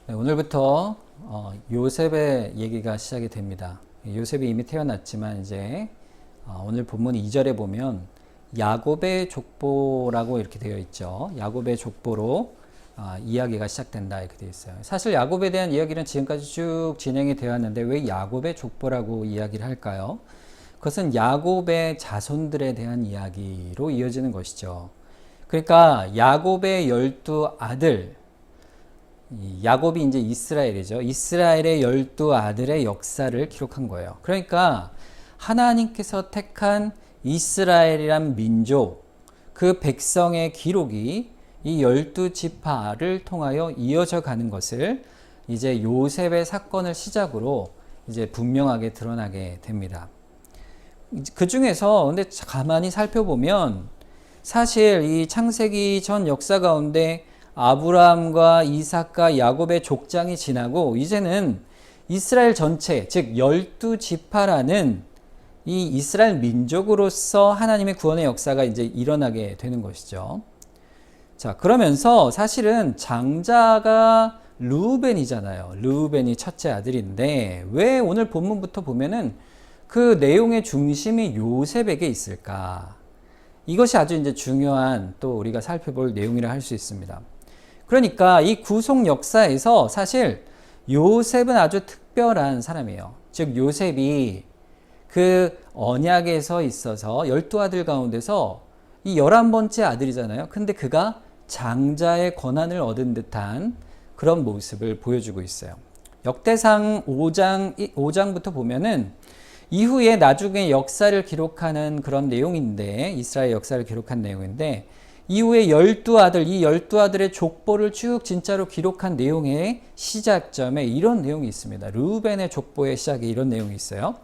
네, 오늘부터 요셉의 얘기가 시작이 됩니다. 요셉이 이미 태어났지만 이제 오늘 본문 2절에 보면 야곱의 족보라고 이렇게 되어 있죠. 야곱의 족보로 이야기가 시작된다 이렇게 되어 있어요. 사실 야곱에 대한 이야기는 지금까지 쭉 진행이 되어 왔는데 왜 야곱의 족보라고 이야기를 할까요? 그것은 야곱의 자손들에 대한 이야기로 이어지는 것이죠. 그러니까 야곱의 12아들, 야곱이 이제 이스라엘이죠. 이스라엘의 12아들의 역사를 기록한 거예요. 그러니까 하나님께서 택한 이스라엘이란 민족, 그 백성의 기록이 이 12지파를 통하여 이어져 가는 것을 이제 요셉의 사건을 시작으로 이제 분명하게 드러나게 됩니다. 그 중에서 근데 가만히 살펴보면 사실 이 창세기 전 역사 가운데 아브라함과 이삭과 야곱의 족장이 지나고 이제는 이스라엘 전체, 즉 12지파라는 이 이스라엘 민족으로서 하나님의 구원의 역사가 이제 일어나게 되는 것이죠. 자, 그러면서 사실은 장자가 르우벤이잖아요. 르우벤이 첫째 아들인데 왜 오늘 본문부터 보면은 그 내용의 중심이 요셉에게 있을까? 이것이 아주 이제 중요한 또 우리가 살펴볼 내용이라 할 수 있습니다. 그러니까 이 구속 역사에서 사실 요셉은 아주 특별한 사람이에요. 즉 요셉이 그 언약에서 있어서 12아들 가운데서 이 11번째 아들이잖아요. 근데 그가 장자의 권한을 얻은 듯한 그런 모습을 보여주고 있어요. 역대상 5장부터 보면은 이후에 나중에 역사를 기록하는 그런 내용인데, 이스라엘 역사를 기록한 내용인데, 이후에 12아들, 이 12아들의 족보를 쭉 진짜로 기록한 내용의 시작점에 이런 내용이 있습니다. 르우벤의 족보의 시작에 이런 내용이 있어요.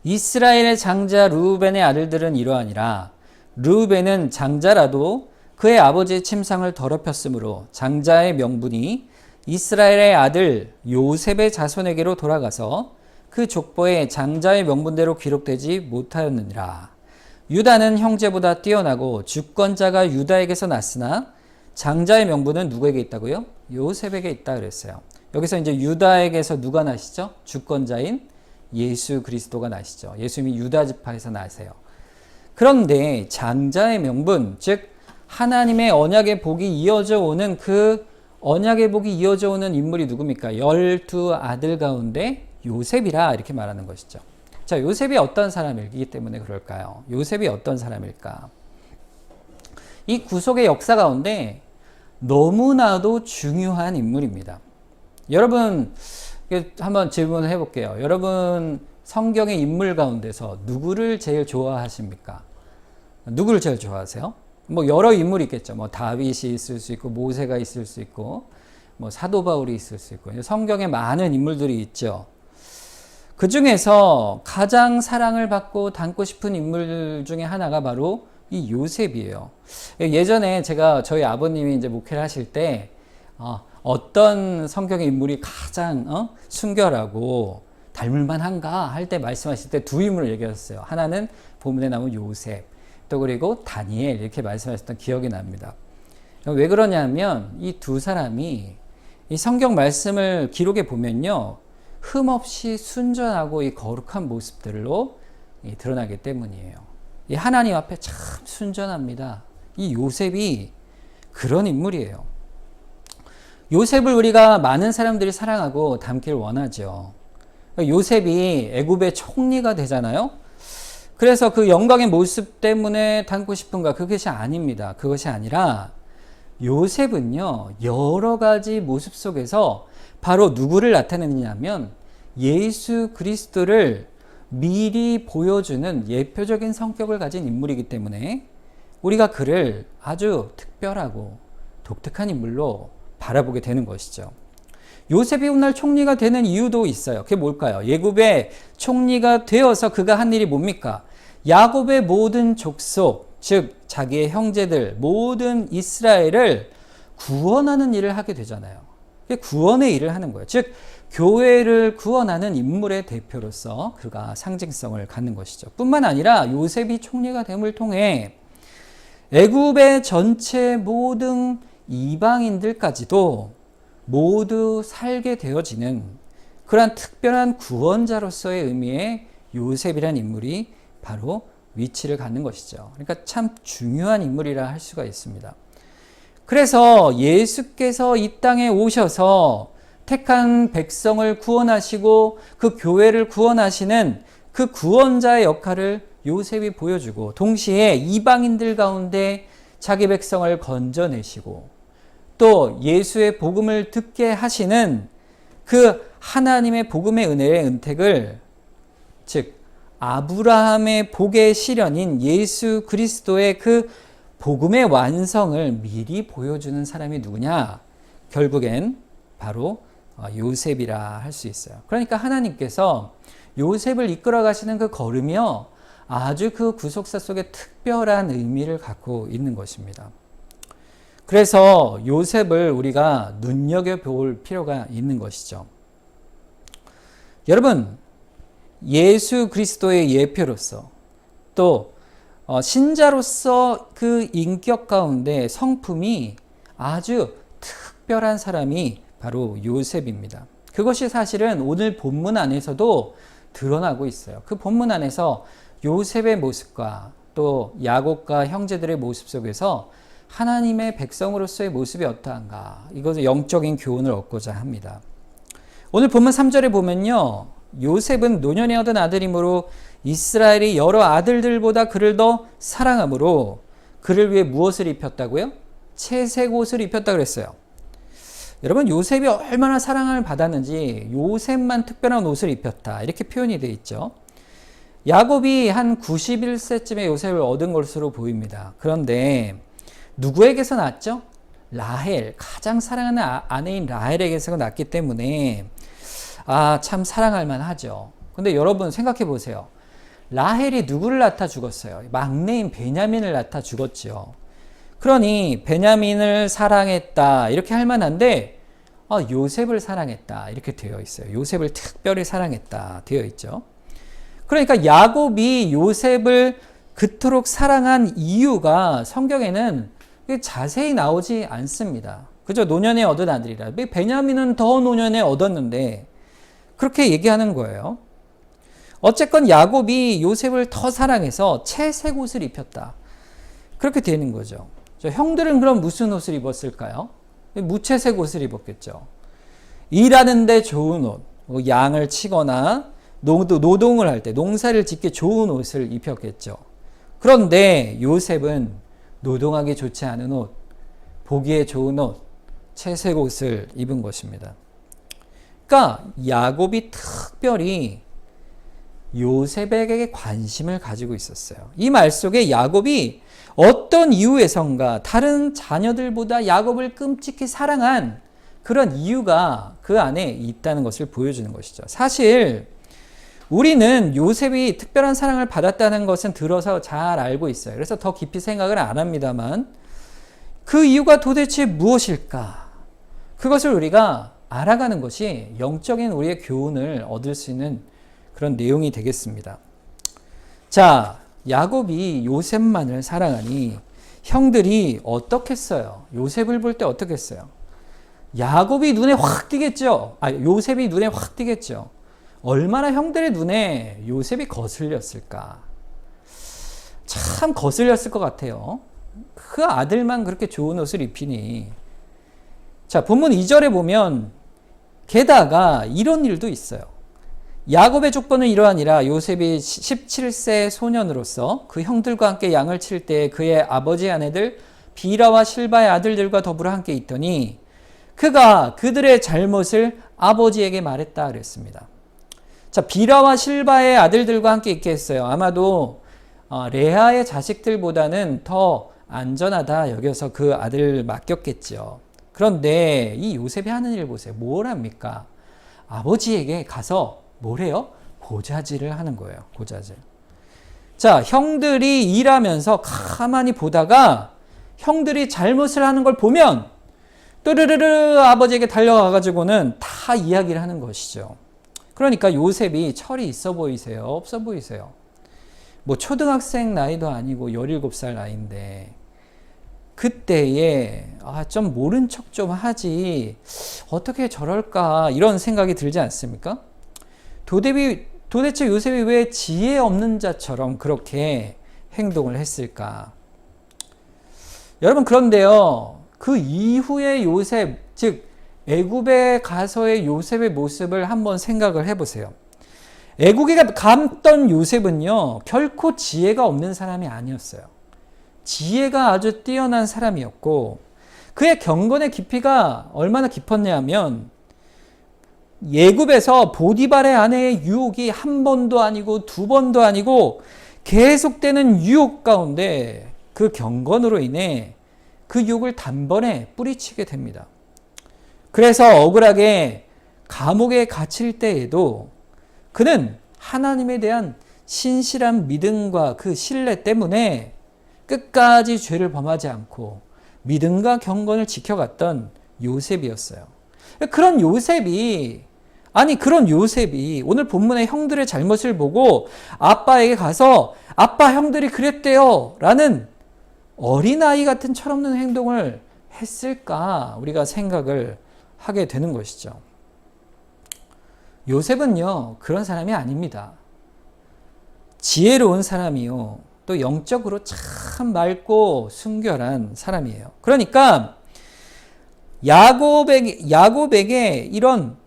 이스라엘의 장자 르우벤의 아들들은 이러하니라. 르우벤은 장자라도 그의 아버지의 침상을 더럽혔으므로 장자의 명분이 이스라엘의 아들 요셉의 자손에게로 돌아가서 그 족보에 장자의 명분대로 기록되지 못하였느니라. 유다는 형제보다 뛰어나고 주권자가 유다에게서 났으나 장자의 명분은 누구에게 있다고요? 요셉에게 있다 그랬어요. 여기서 이제 유다에게서 누가 나시죠? 주권자인 예수 그리스도가 나시죠. 예수님이 유다 지파에서 나세요. 그런데 장자의 명분, 즉 하나님의 언약의 복이 이어져 오는 그 언약의 복이 이어져 오는 인물이 누굽니까? 12아들 가운데 요셉이라 이렇게 말하는 것이죠. 자, 요셉이 어떤 사람이기 때문에 그럴까요? 요셉이 어떤 사람일까? 이 구속의 역사 가운데 너무나도 중요한 인물입니다. 여러분, 한번 질문을 해볼게요. 여러분, 성경의 인물 가운데서 누구를 제일 좋아하십니까? 누구를 제일 좋아하세요? 뭐 여러 인물이 있겠죠. 뭐 다윗이 있을 수 있고, 모세가 있을 수 있고, 뭐 사도 바울이 있을 수 있고, 성경에 많은 인물들이 있죠. 그 중에서 가장 사랑을 받고 닮고 싶은 인물 중에 하나가 바로 이 요셉이에요. 예전에 저희 아버님이 이제 목회를 하실 때, 어떤 성경의 인물이 가장 순결하고 닮을만 한가 할 때 말씀하실 때 두 인물을 얘기하셨어요. 하나는 본문에 나온 요셉, 또 그리고 다니엘 이렇게 말씀하셨던 기억이 납니다. 왜 그러냐면 이 두 사람이 이 성경 말씀을 기록해 보면요. 흠없이 순전하고 이 거룩한 모습들로 드러나기 때문이에요. 이 하나님 앞에 참 순전합니다. 이 요셉이 그런 인물이에요. 요셉을 우리가 많은 사람들이 사랑하고 닮길 원하죠. 요셉이 애굽의 총리가 되잖아요. 그래서 그 영광의 모습 때문에 닮고 싶은가? 그것이 아닙니다. 그것이 아니라 요셉은요, 여러 가지 모습 속에서 바로 누구를 나타내느냐면 예수 그리스도를 미리 보여주는 예표적인 성격을 가진 인물이기 때문에 우리가 그를 아주 특별하고 독특한 인물로 바라보게 되는 것이죠. 요셉이 훗날 총리가 되는 이유도 있어요. 그게 뭘까요? 예굽의 총리가 되어서 그가 한 일이 뭡니까? 야곱의 모든 족속, 즉 자기의 형제들, 모든 이스라엘을 구원하는 일을 하게 되잖아요. 구원의 일을 하는 거예요. 즉 교회를 구원하는 인물의 대표로서 그가 상징성을 갖는 것이죠. 뿐만 아니라 요셉이 총리가 됨을 통해 애굽의 전체 모든 이방인들까지도 모두 살게 되어지는 그러한 특별한 구원자로서의 의미의 요셉이란 인물이 바로 위치를 갖는 것이죠. 그러니까 참 중요한 인물이라 할 수가 있습니다. 그래서 예수께서 이 땅에 오셔서 택한 백성을 구원하시고 그 교회를 구원하시는 그 구원자의 역할을 요셉이 보여주고, 동시에 이방인들 가운데 자기 백성을 건져내시고 또 예수의 복음을 듣게 하시는 그 하나님의 복음의 은혜의 은택을, 즉 아브라함의 복의 실현인 예수 그리스도의 그 복음의 완성을 미리 보여주는 사람이 누구냐? 결국엔 바로 요셉이라 할 수 있어요. 그러니까 하나님께서 요셉을 이끌어 가시는 그 걸음이요, 아주 그 구속사 속에 특별한 의미를 갖고 있는 것입니다. 그래서 요셉을 우리가 눈여겨볼 필요가 있는 것이죠. 여러분, 예수 그리스도의 예표로서 또 신자로서 그 인격 가운데 성품이 아주 특별한 사람이 바로 요셉입니다. 그것이 사실은 오늘 본문 안에서도 드러나고 있어요. 그 본문 안에서 요셉의 모습과 또 야곱과 형제들의 모습 속에서 하나님의 백성으로서의 모습이 어떠한가, 이것을 영적인 교훈을 얻고자 합니다. 오늘 본문 3절에 보면요, 요셉은 노년에 얻은 아들이므로 이스라엘이 여러 아들들보다 그를 더 사랑하므로 그를 위해 무엇을 입혔다고요? 채색 옷을 입혔다 그랬어요. 여러분, 요셉이 얼마나 사랑을 받았는지 요셉만 특별한 옷을 입혔다, 이렇게 표현이 되어 있죠. 야곱이 한 91세쯤에 요셉을 얻은 것으로 보입니다. 그런데 누구에게서 낳았죠? 라헬, 가장 사랑하는 아내인 라헬에게서 낳았기 때문에 참 사랑할 만하죠. 근데 여러분 생각해 보세요. 라헬이 누구를 낳다 죽었어요? 막내인 베냐민을 낳다 죽었죠. 그러니 베냐민을 사랑했다, 이렇게 할 만한데 요셉을 사랑했다, 이렇게 되어 있어요. 요셉을 특별히 사랑했다 되어 있죠. 그러니까 야곱이 요셉을 그토록 사랑한 이유가 성경에는 자세히 나오지 않습니다. 그죠? 노년에 얻은 아들이라. 베냐민은 더 노년에 얻었는데 그렇게 얘기하는 거예요. 어쨌건 야곱이 요셉을 더 사랑해서 채색 옷을 입혔다, 그렇게 되는 거죠. 형들은 그럼 무슨 옷을 입었을까요? 무채색 옷을 입었겠죠. 일하는데 좋은 옷, 양을 치거나 노동을 할 때, 농사를 짓기 좋은 옷을 입혔겠죠. 그런데 요셉은 노동하기 좋지 않은 옷, 보기에 좋은 옷, 채색 옷을 입은 것입니다. 그러니까 야곱이 특별히 요셉에게 관심을 가지고 있었어요. 이 말 속에 야곱이 어떤 이유에선가 다른 자녀들보다 야곱을 끔찍히 사랑한 그런 이유가 그 안에 있다는 것을 보여주는 것이죠. 사실 우리는 요셉이 특별한 사랑을 받았다는 것은 들어서 잘 알고 있어요. 그래서 더 깊이 생각을 안 합니다만, 그 이유가 도대체 무엇일까? 그것을 우리가 알아가는 것이 영적인 우리의 교훈을 얻을 수 있는 그런 내용이 되겠습니다. 자, 야곱이 요셉만을 사랑하니 형들이 어떻겠어요? 요셉을 볼 때 어떻겠어요? 야곱이 눈에 확 띄겠죠? 요셉이 눈에 확 띄겠죠? 얼마나 형들의 눈에 요셉이 거슬렸을까? 참 거슬렸을 것 같아요. 그 아들만 그렇게 좋은 옷을 입히니. 자, 본문 2절에 보면 게다가 이런 일도 있어요. 야곱의 족보는 이러하니라. 요셉이 17세 소년으로서 그 형들과 함께 양을 칠 때 그의 아버지 아내들 비라와 실바의 아들들과 더불어 함께 있더니 그가 그들의 잘못을 아버지에게 말했다 그랬습니다. 자, 비라와 실바의 아들들과 함께 있게 했어요. 아마도 레아의 자식들보다는 더 안전하다 여겨서 그 아들을 맡겼겠죠. 그런데 이 요셉이 하는 일 보세요. 뭘 합니까? 아버지에게 가서 뭘 해요? 고자질을 하는 거예요. 고자질. 자, 형들이 일하면서 가만히 보다가 형들이 잘못을 하는 걸 보면 또르르르 아버지에게 달려가가지고는 다 이야기를 하는 것이죠. 그러니까 요셉이 철이 있어 보이세요? 없어 보이세요? 뭐 초등학생 나이도 아니고 17살 나이인데 그때에 좀 모른 척 좀 하지 어떻게 저럴까 이런 생각이 들지 않습니까? 도대체 요셉이 왜 지혜 없는 자처럼 그렇게 행동을 했을까? 여러분, 그런데요, 그 이후의 요셉, 즉 애굽에 가서의 요셉의 모습을 한번 생각을 해보세요. 애국에 갔던 요셉은요, 결코 지혜가 없는 사람이 아니었어요. 지혜가 아주 뛰어난 사람이었고, 그의 경건의 깊이가 얼마나 깊었냐면, 애굽에서 보디발의 아내의 유혹이 한 번도 아니고 두 번도 아니고 계속되는 유혹 가운데 그 경건으로 인해 그 유혹을 단번에 뿌리치게 됩니다. 그래서 억울하게 감옥에 갇힐 때에도 그는 하나님에 대한 신실한 믿음과 그 신뢰 때문에 끝까지 죄를 범하지 않고 믿음과 경건을 지켜갔던 요셉이었어요. 그런 요셉이 오늘 본문의 형들의 잘못을 보고 아빠에게 가서 아빠, 형들이 그랬대요 라는 어린아이 같은 철없는 행동을 했을까 우리가 생각을 하게 되는 것이죠. 요셉은요, 그런 사람이 아닙니다. 지혜로운 사람이요, 또 영적으로 참 맑고 순결한 사람이에요. 그러니까 야곱에게 이런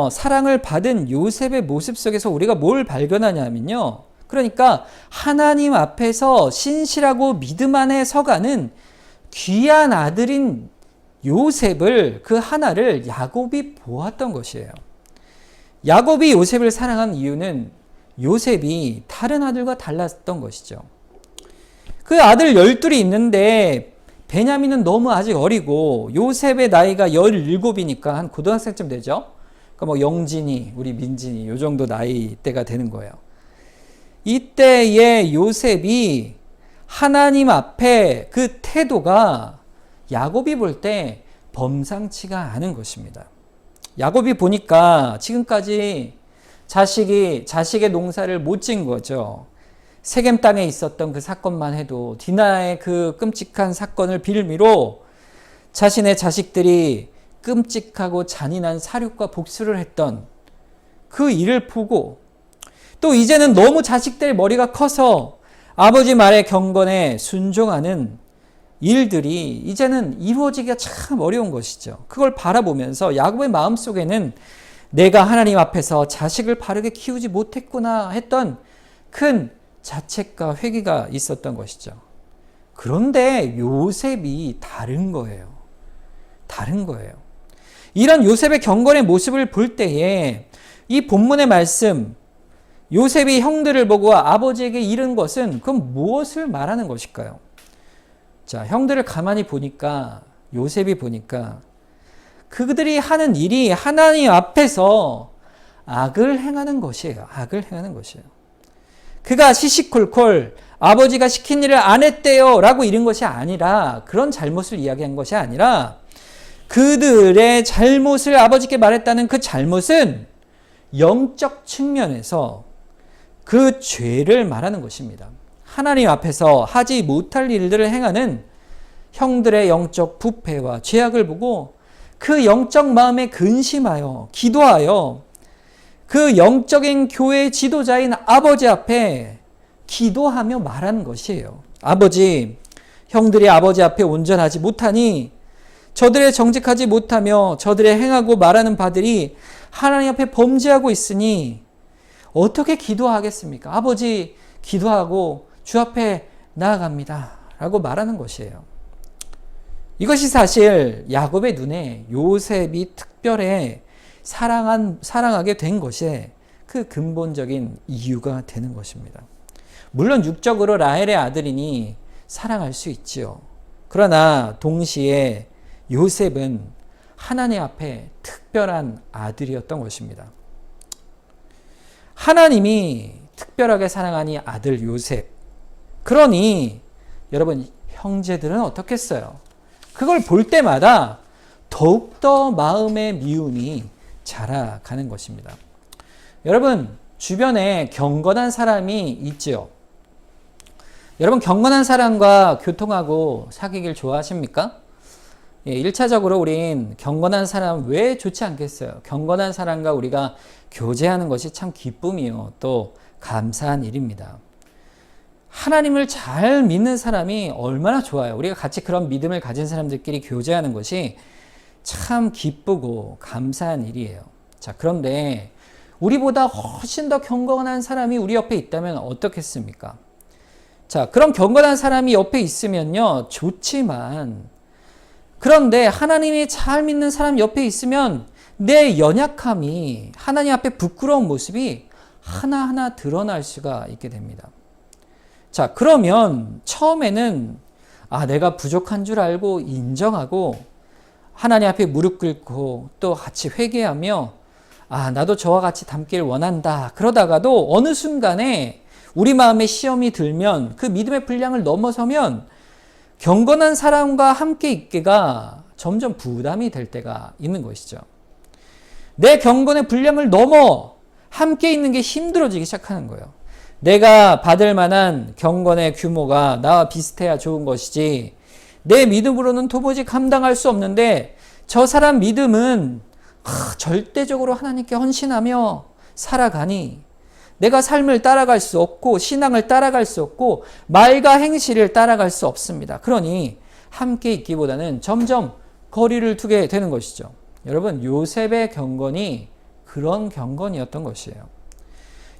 사랑을 받은 요셉의 모습 속에서 우리가 뭘 발견하냐면요, 그러니까 하나님 앞에서 신실하고 믿음 안에 서가는 귀한 아들인 요셉을, 그 하나를 야곱이 보았던 것이에요. 야곱이 요셉을 사랑한 이유는 요셉이 다른 아들과 달랐던 것이죠. 그 아들 12이 있는데 베냐민은 너무 아직 어리고 요셉의 나이가 17이니까 한 고등학생쯤 되죠. 그러니까 뭐 영진이, 우리 민진이 요 정도 나이대가 되는 거예요. 이때의 요셉이 하나님 앞에 그 태도가 야곱이 볼 때 범상치가 않은 것입니다. 야곱이 보니까 지금까지 자식의 농사를 못 지은 거죠. 세겜 땅에 있었던 그 사건만 해도 디나의 그 끔찍한 사건을 빌미로 자신의 자식들이 끔찍하고 잔인한 살육과 복수를 했던 그 일을 보고, 또 이제는 너무 자식들 머리가 커서 아버지 말에 경건에 순종하는 일들이 이제는 이루어지기가 참 어려운 것이죠. 그걸 바라보면서 야곱의 마음속에는 내가 하나님 앞에서 자식을 바르게 키우지 못했구나 했던 큰 자책과 회개가 있었던 것이죠. 그런데 요셉이 다른 거예요. 다른 거예요. 이런 요셉의 경건의 모습을 볼 때에 이 본문의 말씀, 요셉이 형들을 보고 아버지에게 이른 것은 그건 무엇을 말하는 것일까요? 자, 형들을 가만히 보니까, 요셉이 보니까 그들이 하는 일이 하나님 앞에서 악을 행하는 것이에요. 악을 행하는 것이에요. 그가 시시콜콜 아버지가 시킨 일을 안 했대요 라고 이른 것이 아니라, 그런 잘못을 이야기한 것이 아니라 그들의 잘못을 아버지께 말했다는 그 잘못은 영적 측면에서 그 죄를 말하는 것입니다. 하나님 앞에서 하지 못할 일들을 행하는 형들의 영적 부패와 죄악을 보고 그 영적 마음에 근심하여 기도하여 그 영적인 교회의 지도자인 아버지 앞에 기도하며 말하는 것이에요. 아버지, 형들이 아버지 앞에 온전하지 못하니 저들의 정직하지 못하며 저들의 행하고 말하는 바들이 하나님 앞에 범죄하고 있으니 어떻게 기도하겠습니까? 아버지, 기도하고 주 앞에 나아갑니다 라고 말하는 것이에요. 이것이 사실 야곱의 눈에 요셉이 특별히 사랑하게 된 것의 그 근본적인 이유가 되는 것입니다. 물론 육적으로 라헬의 아들이니 사랑할 수 있지요. 그러나 동시에 요셉은 하나님 앞에 특별한 아들이었던 것입니다. 하나님이 특별하게 사랑하니 아들 요셉. 그러니 여러분, 형제들은 어떻겠어요? 그걸 볼 때마다 더욱더 마음의 미움이 자라가는 것입니다. 여러분, 주변에 경건한 사람이 있지요. 여러분 경건한 사람과 교통하고 사귀길 좋아하십니까? 예, 1차적으로 우린 경건한 사람 왜 좋지 않겠어요? 경건한 사람과 우리가 교제하는 것이 참 기쁨이요. 또 감사한 일입니다. 하나님을 잘 믿는 사람이 얼마나 좋아요. 우리가 같이 그런 믿음을 가진 사람들끼리 교제하는 것이 참 기쁘고 감사한 일이에요. 자, 그런데 우리보다 훨씬 더 경건한 사람이 우리 옆에 있다면 어떻겠습니까? 자, 그런 경건한 사람이 옆에 있으면요, 좋지만, 그런데 하나님이 잘 믿는 사람 옆에 있으면 내 연약함이 하나님 앞에 부끄러운 모습이 하나하나 드러날 수가 있게 됩니다. 자, 그러면 처음에는 내가 부족한 줄 알고 인정하고 하나님 앞에 무릎 꿇고 또 같이 회개하며 나도 저와 같이 닮기를 원한다. 그러다가도 어느 순간에 우리 마음에 시험이 들면 그 믿음의 분량을 넘어서면 경건한 사람과 함께 있기가 점점 부담이 될 때가 있는 것이죠. 내 경건의 분량을 넘어 함께 있는 게 힘들어지기 시작하는 거예요. 내가 받을 만한 경건의 규모가 나와 비슷해야 좋은 것이지 내 믿음으로는 도무지 감당할 수 없는데 저 사람 믿음은 절대적으로 하나님께 헌신하며 살아가니 내가 삶을 따라갈 수 없고 신앙을 따라갈 수 없고 말과 행실을 따라갈 수 없습니다. 그러니 함께 있기보다는 점점 거리를 두게 되는 것이죠. 여러분, 요셉의 경건이 그런 경건이었던 것이에요.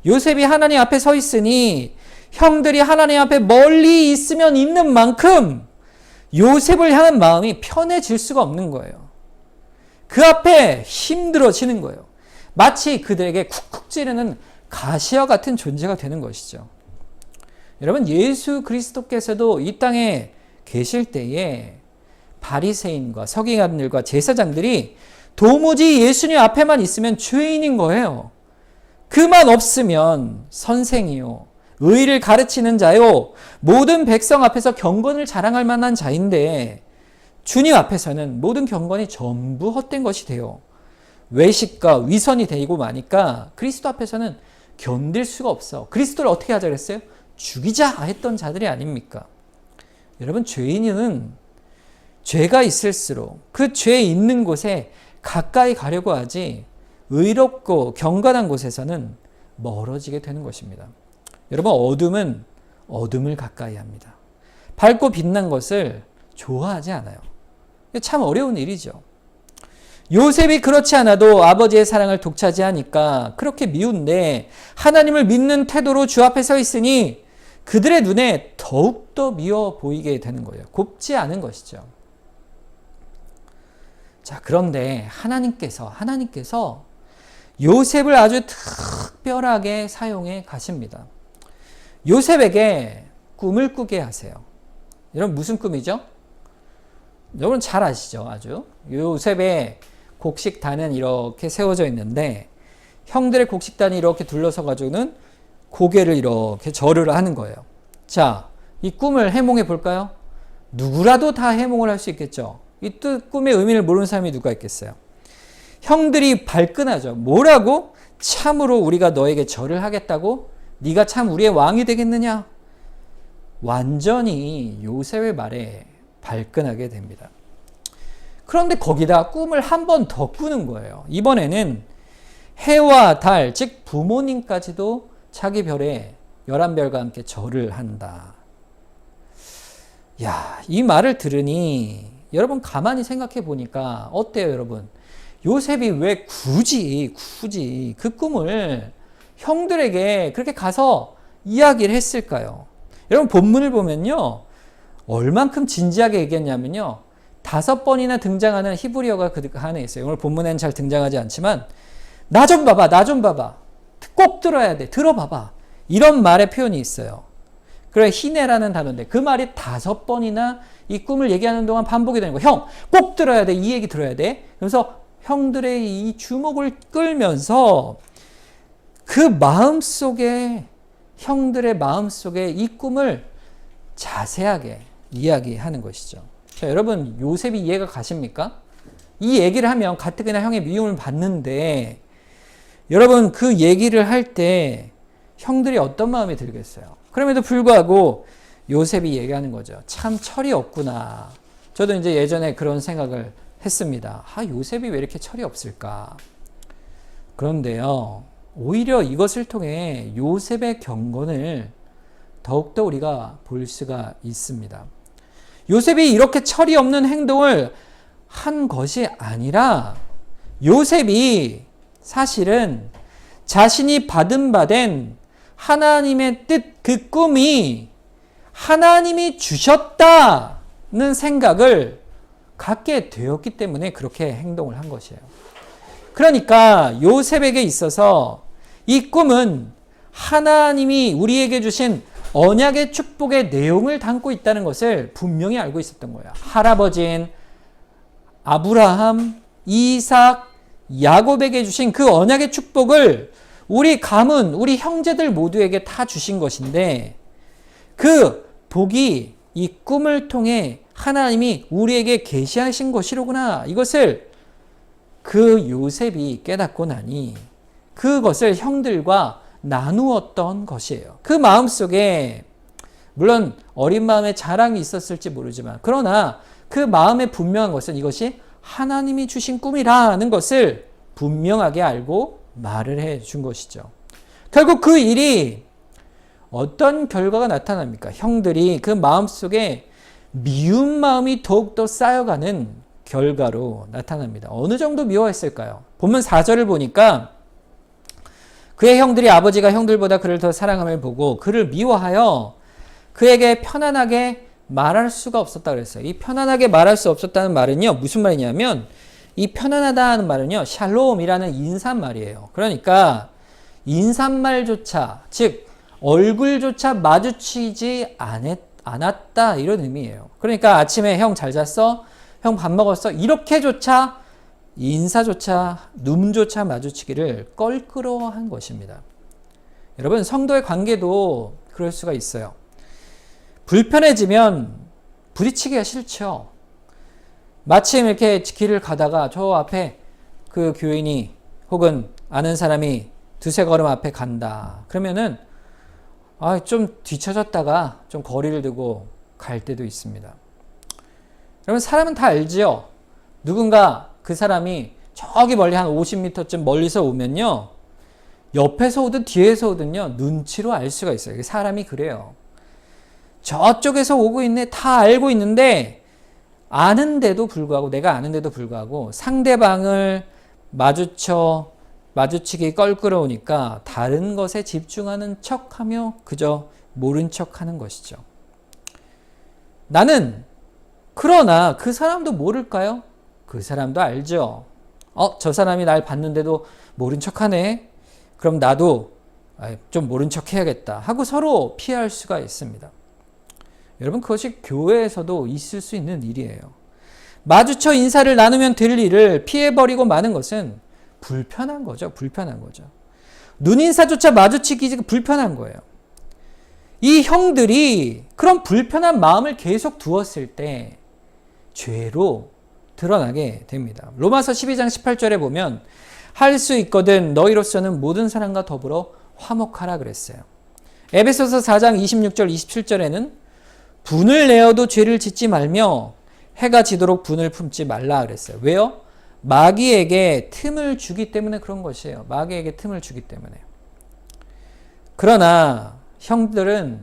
요셉이 하나님 앞에 서 있으니 형들이 하나님 앞에 멀리 있으면 있는 만큼 요셉을 향한 마음이 편해질 수가 없는 거예요. 그 앞에 힘들어지는 거예요. 마치 그들에게 쿡쿡 찌르는 가시와 같은 존재가 되는 것이죠. 여러분, 예수 그리스도께서도 이 땅에 계실 때에 바리새인과 서기관들과 제사장들이 도무지 예수님 앞에만 있으면 죄인인 거예요. 그만 없으면 선생이요, 의를 가르치는 자요, 모든 백성 앞에서 경건을 자랑할 만한 자인데 주님 앞에서는 모든 경건이 전부 헛된 것이 돼요. 외식과 위선이 되고 마니까 그리스도 앞에서는 견딜 수가 없어. 그리스도를 어떻게 하자 그랬어요? 죽이자 했던 자들이 아닙니까? 여러분, 죄인은 죄가 있을수록 그 죄 있는 곳에 가까이 가려고 하지 의롭고 경건한 곳에서는 멀어지게 되는 것입니다. 여러분, 어둠은 어둠을 가까이 합니다. 밝고 빛난 것을 좋아하지 않아요. 참 어려운 일이죠. 요셉이 그렇지 않아도 아버지의 사랑을 독차지하니까 그렇게 미운데 하나님을 믿는 태도로 주 앞에 서 있으니 그들의 눈에 더욱더 미워 보이게 되는 거예요. 곱지 않은 것이죠. 자, 그런데 하나님께서 요셉을 아주 특별하게 사용해 가십니다. 요셉에게 꿈을 꾸게 하세요. 여러분, 무슨 꿈이죠? 여러분 잘 아시죠? 아주. 요셉의 곡식단은 이렇게 세워져 있는데 형들의 곡식단이 이렇게 둘러서 가지고는 고개를 이렇게 절을 하는 거예요. 자, 이 꿈을 해몽해 볼까요? 누구라도 다 해몽을 할 수 있겠죠. 이 꿈의 의미를 모르는 사람이 누가 있겠어요? 형들이 발끈하죠. 뭐라고? 참으로 우리가 너에게 절을 하겠다고? 네가 참 우리의 왕이 되겠느냐? 완전히 요셉의 말에 발끈하게 됩니다. 그런데 거기다 꿈을 한 번 더 꾸는 거예요. 이번에는 해와 달, 즉 부모님까지도 자기 별에 11별과 함께 절을 한다. 야, 이 말을 들으니 여러분 가만히 생각해 보니까 어때요, 여러분? 요셉이 왜 굳이 그 꿈을 형들에게 그렇게 가서 이야기를 했을까요? 여러분, 본문을 보면요, 얼만큼 진지하게 얘기했냐면요, 5번이나 등장하는 히브리어가 그 안에 있어요. 오늘 본문에는 잘 등장하지 않지만 나 좀 봐봐, 꼭 들어야 돼, 들어봐봐, 이런 말의 표현이 있어요. 그래, 히네라는 단어인데 그 말이 5번이나 이 꿈을 얘기하는 동안 반복이 되는 거예요. 형, 꼭 들어야 돼, 이 얘기 들어야 돼. 그래서 형들의 이 주목을 끌면서 그 마음속에, 형들의 마음속에 이 꿈을 자세하게 이야기하는 것이죠. 자, 여러분, 요셉이 이해가 가십니까? 이 얘기를 하면 가뜩이나 형의 미움을 받는데 여러분, 그 얘기를 할 때 형들이 어떤 마음이 들겠어요? 그럼에도 불구하고 요셉이 얘기하는 거죠. 참 철이 없구나. 저도 이제 예전에 그런 생각을 했습니다. 요셉이 왜 이렇게 철이 없을까? 그런데요, 오히려 이것을 통해 요셉의 경건을 더욱더 우리가 볼 수가 있습니다. 요셉이 이렇게 철이 없는 행동을 한 것이 아니라 요셉이 사실은 자신이 받은 하나님의 뜻, 그 꿈이 하나님이 주셨다는 생각을 갖게 되었기 때문에 그렇게 행동을 한 것이에요. 그러니까 요셉에게 있어서 이 꿈은 하나님이 우리에게 주신 언약의 축복의 내용을 담고 있다는 것을 분명히 알고 있었던 거예요. 할아버지인 아브라함, 이삭, 야곱에게 주신 그 언약의 축복을 우리 가문, 우리 형제들 모두에게 다 주신 것인데 그 복이 이 꿈을 통해 하나님이 우리에게 계시하신 것이로구나. 이것을 그 요셉이 깨닫고 나니 그것을 형들과 나누었던 것이에요. 그 마음속에 물론 어린 마음에 자랑이 있었을지 모르지만 그러나 그 마음에 분명한 것은 이것이 하나님이 주신 꿈이라는 것을 분명하게 알고 말을 해 준 것이죠. 결국 그 일이 어떤 결과가 나타납니까? 형들이 그 마음속에 미운 마음이 더욱더 쌓여가는 결과로 나타납니다. 어느 정도 미워했을까요? 본문 4절을 보니까 그의 형들이 아버지가 형들보다 그를 더 사랑함을 보고 그를 미워하여 그에게 편안하게 말할 수가 없었다 그랬어요. 이 편안하게 말할 수 없었다는 말은요, 무슨 말이냐면 이 편안하다는 말은요, 샬롬이라는 인사말이에요. 그러니까 인사말조차, 즉 얼굴조차 마주치지 않았다 이런 의미예요. 그러니까 아침에 형 잘 잤어? 형 밥 먹었어? 이렇게조차 인사조차 눈조차 마주치기를 껄끄러워한 것입니다. 여러분, 성도의 관계도 그럴 수가 있어요. 불편해지면 부딪히기가 싫죠. 마침 이렇게 길을 가다가 저 앞에 그 교인이 혹은 아는 사람이 두세 걸음 앞에 간다. 그러면은 좀 뒤쳐졌다가 좀 거리를 두고 갈 때도 있습니다. 여러분, 사람은 다 알지요. 누군가 그 사람이 저기 멀리 한 50m쯤 멀리서 오면요, 옆에서 오든 뒤에서 오든요, 눈치로 알 수가 있어요. 사람이 그래요. 저쪽에서 오고 있네, 다 알고 있는데 아는데도 불구하고, 내가 아는데도 불구하고 상대방을 마주치기 껄끄러우니까 다른 것에 집중하는 척하며 그저 모른 척하는 것이죠. 그러나 그 사람도 모를까요? 그 사람도 알죠. 저 사람이 날 봤는데도 모른 척하네. 그럼 나도 좀 모른 척 해야겠다 하고 서로 피할 수가 있습니다. 여러분, 그것이 교회에서도 있을 수 있는 일이에요. 마주쳐 인사를 나누면 될 일을 피해버리고 마는 것은 불편한 거죠. 불편한 거죠. 눈인사조차 마주치기 불편한 거예요. 이 형들이 그런 불편한 마음을 계속 두었을 때 죄로 드러나게 됩니다. 로마서 12장 18절에 보면 할 수 있거든 너희로서는 모든 사람과 더불어 화목하라 그랬어요. 에베소서 4장 26절 27절에는 분을 내어도 죄를 짓지 말며 해가 지도록 분을 품지 말라 그랬어요. 왜요? 마귀에게 틈을 주기 때문에 그런 것이에요. 마귀에게 틈을 주기 때문에. 그러나 형들은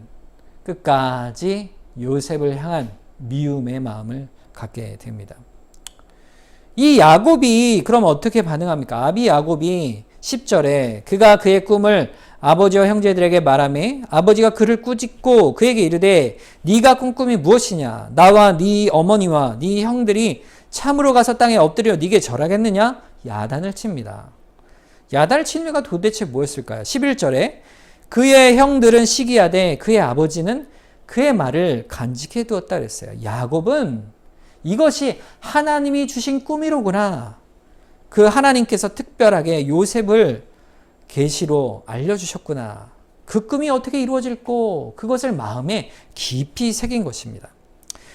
끝까지 요셉을 향한 미움의 마음을 갖게 됩니다. 이 야곱이 그럼 어떻게 반응합니까? 아비 야곱이 10절에 그가 그의 꿈을 아버지와 형제들에게 말하매 아버지가 그를 꾸짖고 그에게 이르되 네가 꾼 꿈이 무엇이냐? 나와 네 어머니와 네 형들이 참으로 가서 땅에 엎드려 네게 절하겠느냐? 야단을 칩니다. 야단을 치는 이유가 도대체 뭐였을까요? 11절에 그의 형들은 시기하되 그의 아버지는 그의 말을 간직해 두었다 그랬어요. 야곱은 이것이 하나님이 주신 꿈이로구나. 그 하나님께서 특별하게 요셉을 계시로 알려주셨구나. 그 꿈이 어떻게 이루어질고 그것을 마음에 깊이 새긴 것입니다.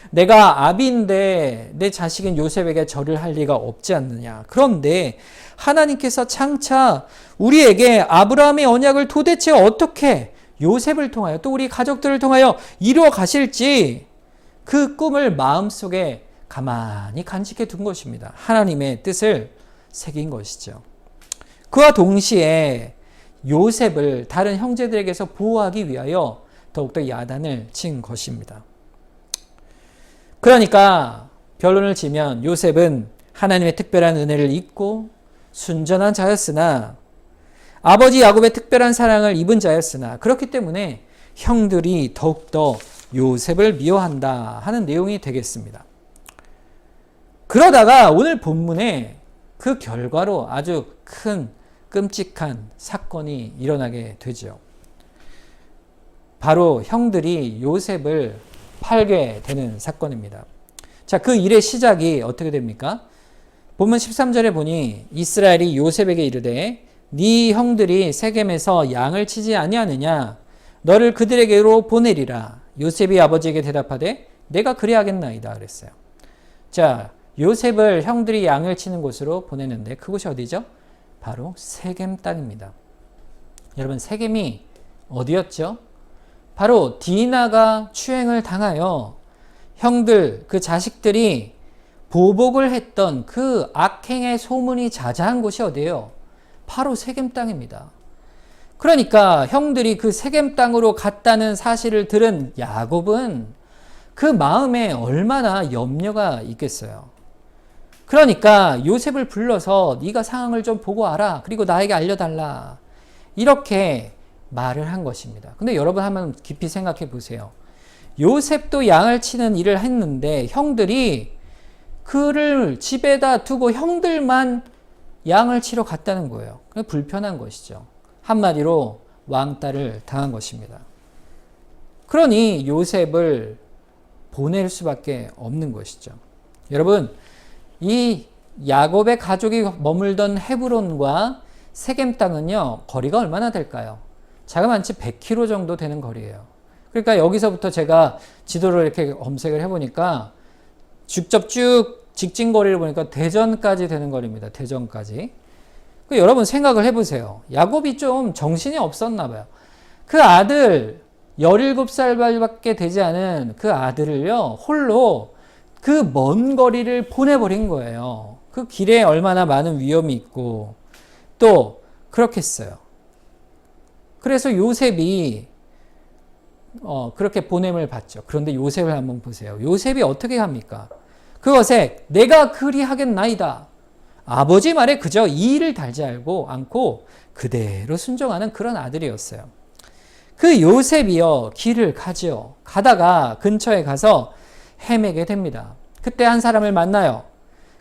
내가 아비인데 내 자식인 요셉에게 절을 할 리가 없지 않느냐. 그런데 하나님께서 장차 우리에게 아브라함의 언약을 도대체 어떻게 요셉을 통하여 또 우리 가족들을 통하여 이루어 가실지 그 꿈을 마음속에 가만히 간직해 둔 것입니다. 하나님의 뜻을 새긴 것이죠. 그와 동시에 요셉을 다른 형제들에게서 보호하기 위하여 더욱더 야단을 친 것입니다. 그러니까 결론을 지면 요셉은 하나님의 특별한 은혜를 잊고 순전한 자였으나 아버지 야곱의 특별한 사랑을 입은 자였으나 그렇기 때문에 형들이 더욱더 요셉을 미워한다 하는 내용이 되겠습니다. 그러다가 오늘 본문에 그 결과로 아주 큰 끔찍한 사건이 일어나게 되죠. 바로 형들이 요셉을 팔게 되는 사건입니다. 자, 그 일의 시작이 어떻게 됩니까? 본문 13절에 보니 이스라엘이 요셉에게 이르되 네 형들이 세겜에서 양을 치지 아니하느냐 너를 그들에게로 보내리라. 요셉이 아버지에게 대답하되 내가 그리하겠나이다 그랬어요. 자, 요셉을 형들이 양을 치는 곳으로 보내는데 그곳이 어디죠? 바로 세겜 땅입니다. 여러분, 세겜이 어디였죠? 바로 디나가 추행을 당하여 형들, 그 자식들이 보복을 했던 그 악행의 소문이 자자한 곳이 어디예요? 바로 세겜 땅입니다. 그러니까 형들이 그 세겜 땅으로 갔다는 사실을 들은 야곱은 그 마음에 얼마나 염려가 있겠어요. 그러니까 요셉을 불러서 네가 상황을 좀 보고 와라. 그리고 나에게 알려달라. 이렇게 말을 한 것입니다. 근데 여러분 한번 깊이 생각해 보세요. 요셉도 양을 치는 일을 했는데 형들이 그를 집에다 두고 형들만 양을 치러 갔다는 거예요. 불편한 것이죠. 한마디로 왕따를 당한 것입니다. 그러니 요셉을 보낼 수밖에 없는 것이죠. 여러분, 이 야곱의 가족이 머물던 헤브론과 세겜 땅은요, 거리가 얼마나 될까요? 자그마치 100km 정도 되는 거리예요. 그러니까 여기서부터 제가 지도를 이렇게 검색을 해보니까 직접 쭉 직진 거리를 보니까 대전까지 되는 거리입니다. 대전까지. 여러분 생각을 해보세요. 야곱이 좀 정신이 없었나 봐요. 그 아들 17살밖에 되지 않은 그 아들을요, 홀로 그 먼 거리를 보내버린 거예요. 그 길에 얼마나 많은 위험이 있고 또 그렇겠어요. 그래서 요셉이 그렇게 보냄을 받죠. 그런데 요셉을 한번 보세요. 요셉이 어떻게 합니까? 그것에 내가 그리하겠나이다. 아버지 말에 그저 이의를 달지 않고 그대로 순종하는 그런 아들이었어요. 그 요셉이요, 길을 가죠. 가다가 근처에 가서 헤매게 됩니다. 그때 한 사람을 만나요.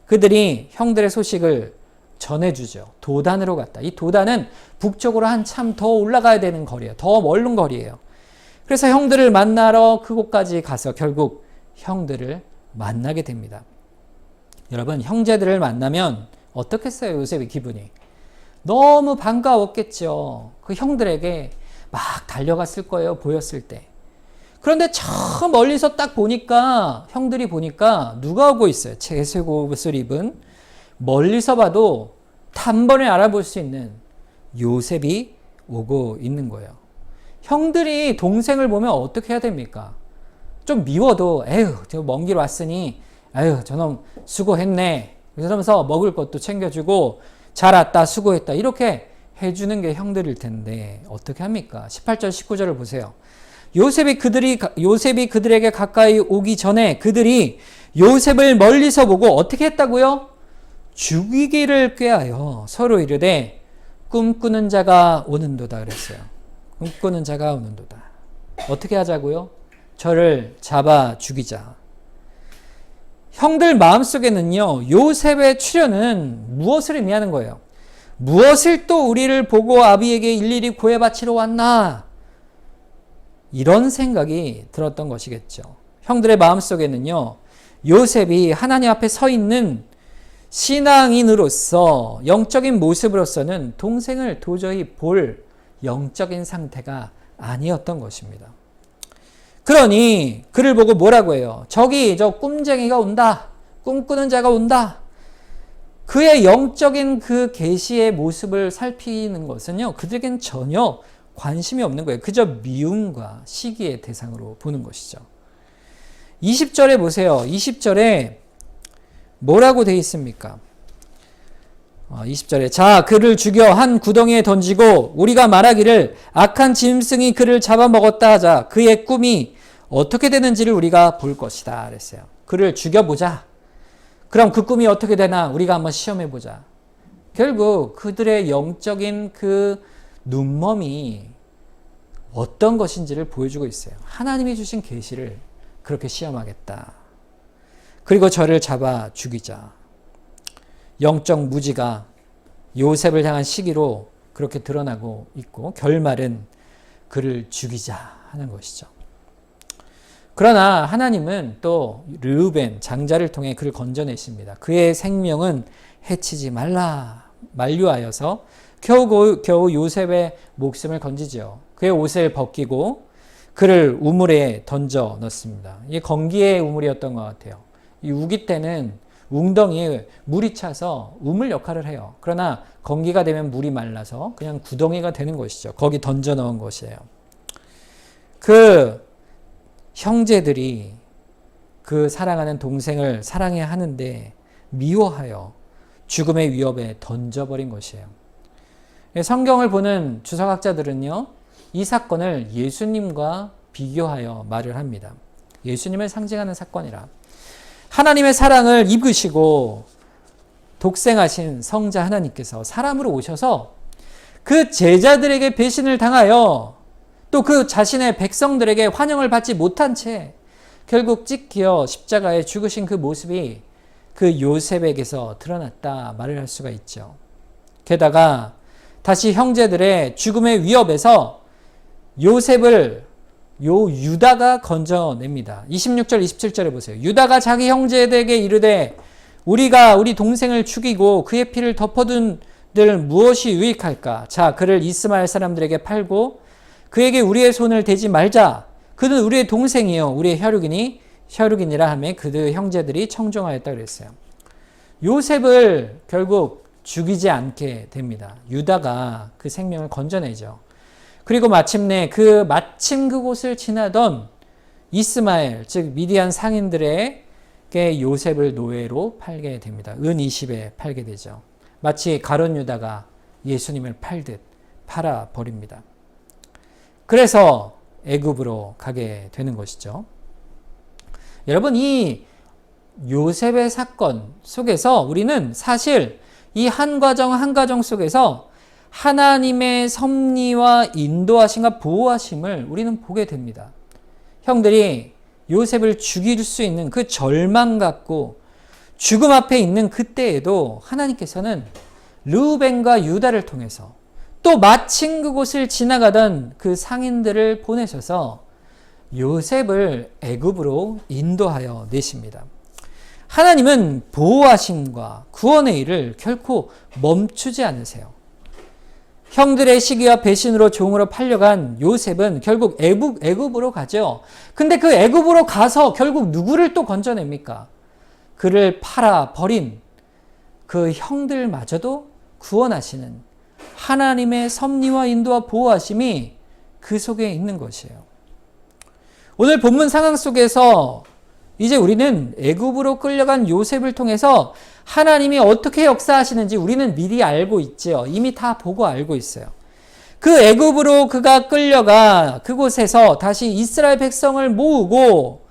그들이 형들의 소식을 전해주죠. 도단으로 갔다. 이 도단은 북쪽으로 한참 더 올라가야 되는 거리예요. 더 멀은 거리예요. 그래서 형들을 만나러 그곳까지 가서 결국 형들을 만나게 됩니다. 여러분, 형제들을 만나면 어떻겠어요? 요셉의 기분이 너무 반가웠겠죠. 그 형들에게 막 달려갔을 거예요. 보였을 때. 그런데 저 멀리서 딱 보니까 형들이 보니까 누가 오고 있어요? 채색 옷을 입은, 멀리서 봐도 단번에 알아볼 수 있는 요셉이 오고 있는 거예요. 형들이 동생을 보면 어떻게 해야 됩니까? 좀 미워도 에휴, 저 먼 길 왔으니 에휴, 저놈 수고했네. 그러면서 먹을 것도 챙겨주고 잘 왔다, 수고했다, 이렇게 해주는 게 형들일 텐데 어떻게 합니까? 18절 19절을 보세요. 요셉이 그들에게 가까이 오기 전에 그들이 요셉을 멀리서 보고 어떻게 했다고요? 죽이기를 꾀하여 서로 이르되 꿈꾸는 자가 오는도다 그랬어요. 꿈꾸는 자가 오는도다. 어떻게 하자고요? 저를 잡아 죽이자. 형들 마음속에는요, 요셉의 출현은 무엇을 의미하는 거예요? 무엇을 또 우리를 보고 아비에게 일일이 고해 바치러 왔나? 이런 생각이 들었던 것이겠죠. 형들의 마음속에는요, 요셉이 하나님 앞에 서 있는 신앙인으로서 영적인 모습으로서는 동생을 도저히 볼 영적인 상태가 아니었던 것입니다. 그러니 그를 보고 뭐라고 해요? 저기 저 꿈쟁이가 온다. 꿈꾸는 자가 온다. 그의 영적인 그 계시의 모습을 살피는 것은요, 그들에겐 전혀 관심이 없는 거예요. 그저 미움과 시기의 대상으로 보는 것이죠. 20절에 보세요. 20절에 뭐라고 되어 있습니까? 20절에 자 그를 죽여 한 구덩이에 던지고 우리가 말하기를 악한 짐승이 그를 잡아먹었다 하자. 그의 꿈이 어떻게 되는지를 우리가 볼 것이다 그랬어요. 그를 죽여보자. 그럼 그 꿈이 어떻게 되나 우리가 한번 시험해보자. 결국 그들의 영적인 그 눈멈이 어떤 것인지를 보여주고 있어요. 하나님이 주신 계시를 그렇게 시험하겠다. 그리고 저를 잡아 죽이자. 영적 무지가 요셉을 향한 시기로 그렇게 드러나고 있고 결말은 그를 죽이자 하는 것이죠. 그러나 하나님은 또 르우벤 장자를 통해 그를 건져내십니다. 그의 생명은 해치지 말라 만류하여서 겨우 요셉의 목숨을 건지죠. 그의 옷을 벗기고 그를 우물에 던져 넣습니다. 이게 건기의 우물이었던 것 같아요. 이 우기 때는 웅덩이에 물이 차서 우물 역할을 해요. 그러나 건기가 되면 물이 말라서 그냥 구덩이가 되는 것이죠. 거기 던져 넣은 것이에요. 그 형제들이 그 사랑하는 동생을 사랑해야 하는데 미워하여 죽음의 위협에 던져버린 것이에요. 성경을 보는 주석학자들은요, 이 사건을 예수님과 비교하여 말을 합니다. 예수님을 상징하는 사건이라. 하나님의 사랑을 입으시고 독생하신 성자 하나님께서 사람으로 오셔서 그 제자들에게 배신을 당하여 또 그 자신의 백성들에게 환영을 받지 못한 채 결국 찍혀 십자가에 죽으신 그 모습이 그 요셉에게서 드러났다 말을 할 수가 있죠. 게다가 다시 형제들의 죽음의 위협에서 요셉을 유다가 건져냅니다. 26절 27절에 보세요. 유다가 자기 형제들에게 이르되 우리가 우리 동생을 죽이고 그의 피를 덮어둔 들 무엇이 유익할까? 자, 그를 이스마엘 사람들에게 팔고 그에게 우리의 손을 대지 말자. 그는 우리의 동생이요 우리의 혈육이니라 하며 그들 형제들이 청종하였다 그랬어요. 요셉을 결국 죽이지 않게 됩니다. 유다가 그 생명을 건져내죠. 그리고 마침내 마침 그곳을 지나던 이스마엘 즉 미디안 상인들에게 요셉을 노예로 팔게 됩니다. 은 20에 팔게 되죠. 마치 가룟 유다가 예수님을 팔듯 팔아버립니다. 그래서 애굽으로 가게 되는 것이죠. 여러분, 이 요셉의 사건 속에서 우리는 사실 이 한 과정 한 과정 속에서 하나님의 섭리와 인도하심과 보호하심을 우리는 보게 됩니다. 형들이 요셉을 죽일 수 있는 그 절망 같고 죽음 앞에 있는 그때에도 하나님께서는 르우벤과 유다를 통해서 또 마침 그곳을 지나가던 그 상인들을 보내셔서 요셉을 애굽으로 인도하여 내십니다. 하나님은 보호하심과 구원의 일을 결코 멈추지 않으세요. 형들의 시기와 배신으로 종으로 팔려간 요셉은 결국 애굽으로 가죠. 근데 그 애굽으로 가서 결국 누구를 또 건져냅니까? 그를 팔아 버린 그 형들마저도 구원하시는 하나님의 섭리와 인도와 보호하심이 그 속에 있는 것이에요. 오늘 본문 상황 속에서 이제 우리는 애굽으로 끌려간 요셉을 통해서 하나님이 어떻게 역사하시는지 우리는 미리 알고 있죠. 이미 다 보고 알고 있어요. 그 애굽으로 그가 끌려가 그곳에서 다시 이스라엘 백성을 모으고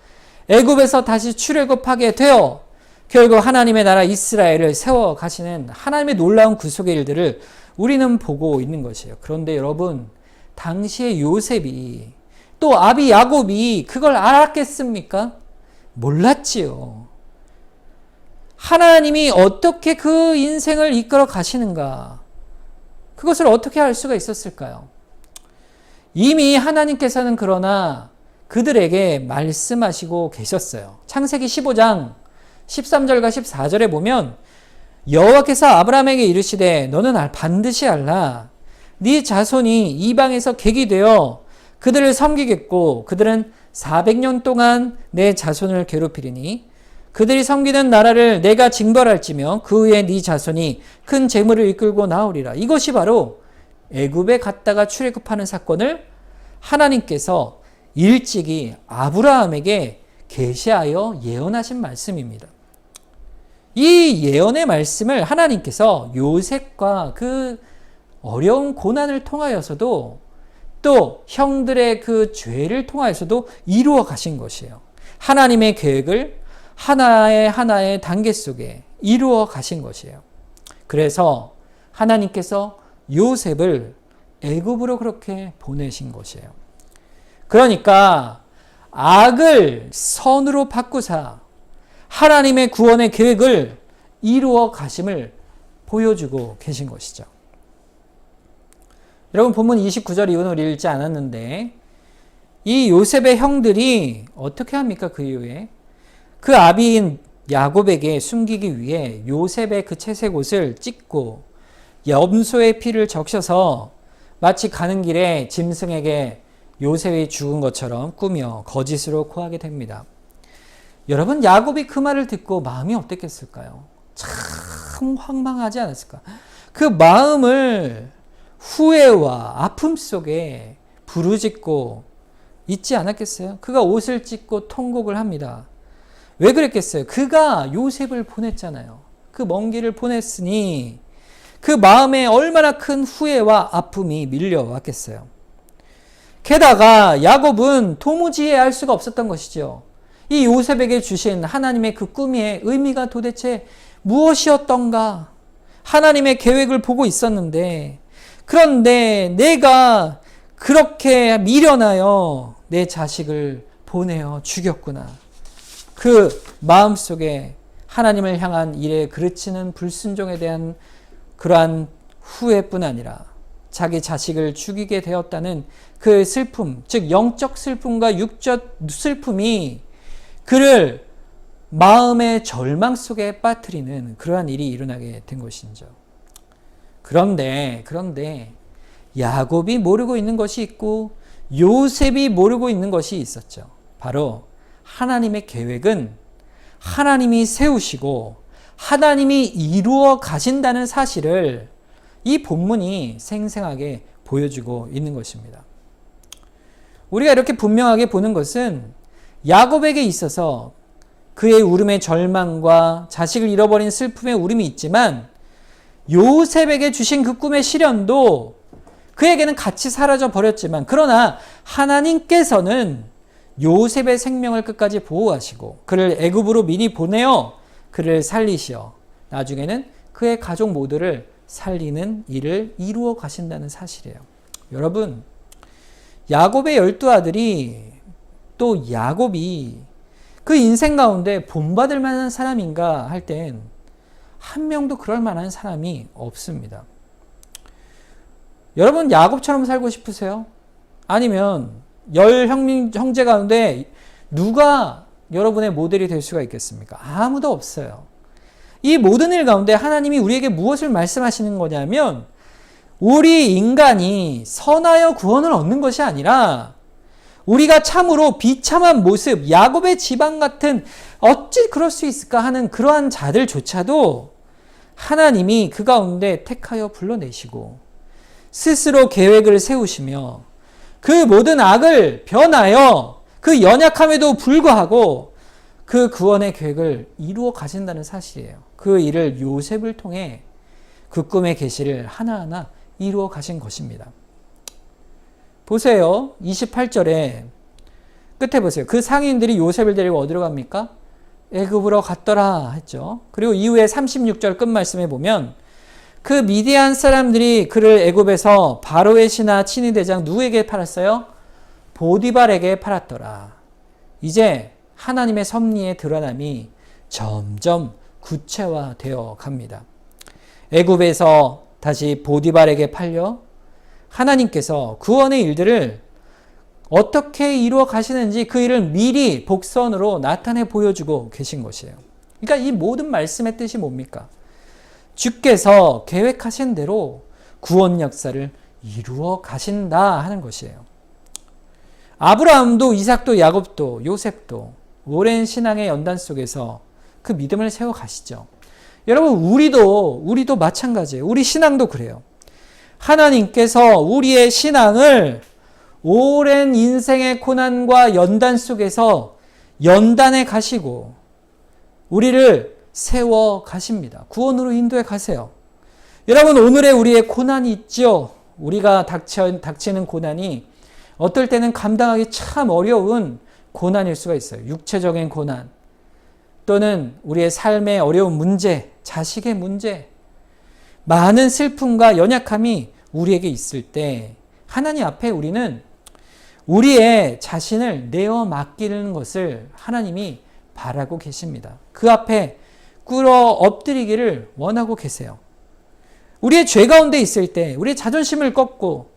애굽에서 다시 출애굽하게 되어 결국 하나님의 나라 이스라엘을 세워 가시는 하나님의 놀라운 구속의 일들을 우리는 보고 있는 것이에요. 그런데 여러분, 당시의 요셉이 또 아비 야곱이 그걸 알았겠습니까? 몰랐지요. 하나님이 어떻게 그 인생을 이끌어 가시는가? 그것을 어떻게 알 수가 있었을까요? 이미 하나님께서는 그러나 그들에게 말씀하시고 계셨어요. 창세기 15장 13절과 14절에 보면 여호와께서 아브라함에게 이르시되 너는 반드시 알라. 네 자손이 이방에서 객이 되어 그들을 섬기겠고 그들은 400년 동안 내 자손을 괴롭히리니 그들이 섬기는 나라를 내가 징벌할지며 그 후에 네 자손이 큰 재물을 이끌고 나오리라. 이것이 바로 애굽에 갔다가 출애굽하는 사건을 하나님께서 일찍이 아브라함에게 계시하여 예언하신 말씀입니다. 이 예언의 말씀을 하나님께서 요셉과 그 어려운 고난을 통하여서도 또 형들의 그 죄를 통하여서도 이루어 가신 것이에요. 하나님의 계획을 하나의 단계 속에 이루어 가신 것이에요. 그래서 하나님께서 요셉을 애굽으로 그렇게 보내신 것이에요. 그러니까 악을 선으로 바꾸사 하나님의 구원의 계획을 이루어 가심을 보여주고 계신 것이죠. 여러분 본문 29절 이후는 우리 읽지 않았는데 이 요셉의 형들이 어떻게 합니까? 그 이후에 그 아비인 야곱에게 숨기기 위해 요셉의 그 채색 옷을 찢고 염소의 피를 적셔서 마치 가는 길에 짐승에게 요셉이 죽은 것처럼 꾸며 거짓으로 고하게 됩니다. 여러분 야곱이 그 말을 듣고 마음이 어땠겠을까요? 참 황망하지 않았을까? 그 마음을 후회와 아픔 속에 부르짖고 있지 않았겠어요? 그가 옷을 찢고 통곡을 합니다. 왜 그랬겠어요? 그가 요셉을 보냈잖아요. 그 먼 길을 보냈으니 그 마음에 얼마나 큰 후회와 아픔이 밀려왔겠어요. 게다가 야곱은 도무지 알 수가 없었던 것이죠. 이 요셉에게 주신 하나님의 그 꿈의 의미가 도대체 무엇이었던가? 하나님의 계획을 보고 있었는데 그런데 내가 그렇게 미련하여 내 자식을 보내어 죽였구나. 그 마음속에 하나님을 향한 일에 그르치는 불순종에 대한 그러한 후회뿐 아니라 자기 자식을 죽이게 되었다는 그 슬픔, 즉 영적 슬픔과 육적 슬픔이 그를 마음의 절망 속에 빠뜨리는 그러한 일이 일어나게 된 것이죠. 그런데 야곱이 모르고 있는 것이 있고 요셉이 모르고 있는 것이 있었죠. 바로 하나님의 계획은 하나님이 세우시고 하나님이 이루어 가신다는 사실을 이 본문이 생생하게 보여주고 있는 것입니다. 우리가 이렇게 분명하게 보는 것은 야곱에게 있어서 그의 울음의 절망과 자식을 잃어버린 슬픔의 울음이 있지만 요셉에게 주신 그 꿈의 시련도 그에게는 같이 사라져 버렸지만 그러나 하나님께서는 요셉의 생명을 끝까지 보호하시고 그를 애굽으로 미리 보내어 그를 살리시어 나중에는 그의 가족 모두를 살리는 일을 이루어 가신다는 사실이에요. 여러분 야곱의 12아들이 또 야곱이 그 인생 가운데 본받을 만한 사람인가 할 땐 한 명도 그럴 만한 사람이 없습니다. 여러분 야곱처럼 살고 싶으세요? 아니면 10형제 가운데 누가 여러분의 모델이 될 수가 있겠습니까? 아무도 없어요. 이 모든 일 가운데 하나님이 우리에게 무엇을 말씀하시는 거냐면 우리 인간이 선하여 구원을 얻는 것이 아니라 우리가 참으로 비참한 모습, 야곱의 지방 같은 어찌 그럴 수 있을까 하는 그러한 자들조차도 하나님이 그 가운데 택하여 불러내시고 스스로 계획을 세우시며 그 모든 악을 변하여 그 연약함에도 불구하고 그 구원의 계획을 이루어 가신다는 사실이에요. 그 일을 요셉을 통해 그 꿈의 계시를 하나하나 이루어 가신 것입니다. 보세요. 28절에 끝에 보세요. 그 상인들이 요셉을 데리고 어디로 갑니까? 애굽으로 갔더라 했죠. 그리고 이후에 36절 끝말씀에 보면 그 미디안 사람들이 그를 애굽에서 바로의 신하 친위 대장 누구에게 팔았어요? 보디발에게 팔았더라. 이제 하나님의 섭리의 드러남이 점점 구체화되어 갑니다. 애굽에서 다시 보디발에게 팔려 하나님께서 구원의 일들을 어떻게 이루어 가시는지 그 일을 미리 복선으로 나타내 보여주고 계신 것이에요. 그러니까 이 모든 말씀의 뜻이 뭡니까? 주께서 계획하신 대로 구원 역사를 이루어 가신다 하는 것이에요. 아브라함도 이삭도 야곱도 요셉도 오랜 신앙의 연단 속에서 그 믿음을 세워 가시죠. 여러분 우리도 마찬가지예요. 우리 신앙도 그래요. 하나님께서 우리의 신앙을 오랜 인생의 고난과 연단 속에서 연단해 가시고 우리를 세워 가십니다. 구원으로 인도해 가세요. 여러분, 오늘의 우리의 고난이 있죠. 우리가 닥치는 고난이 어떨 때는 감당하기 참 어려운 고난일 수가 있어요. 육체적인 고난 또는 우리의 삶의 어려운 문제, 자식의 문제, 많은 슬픔과 연약함이 우리에게 있을 때 하나님 앞에 우리는 우리의 자신을 내어 맡기는 것을 하나님이 바라고 계십니다. 그 앞에 꿇어 엎드리기를 원하고 계세요. 우리의 죄 가운데 있을 때 우리의 자존심을 꺾고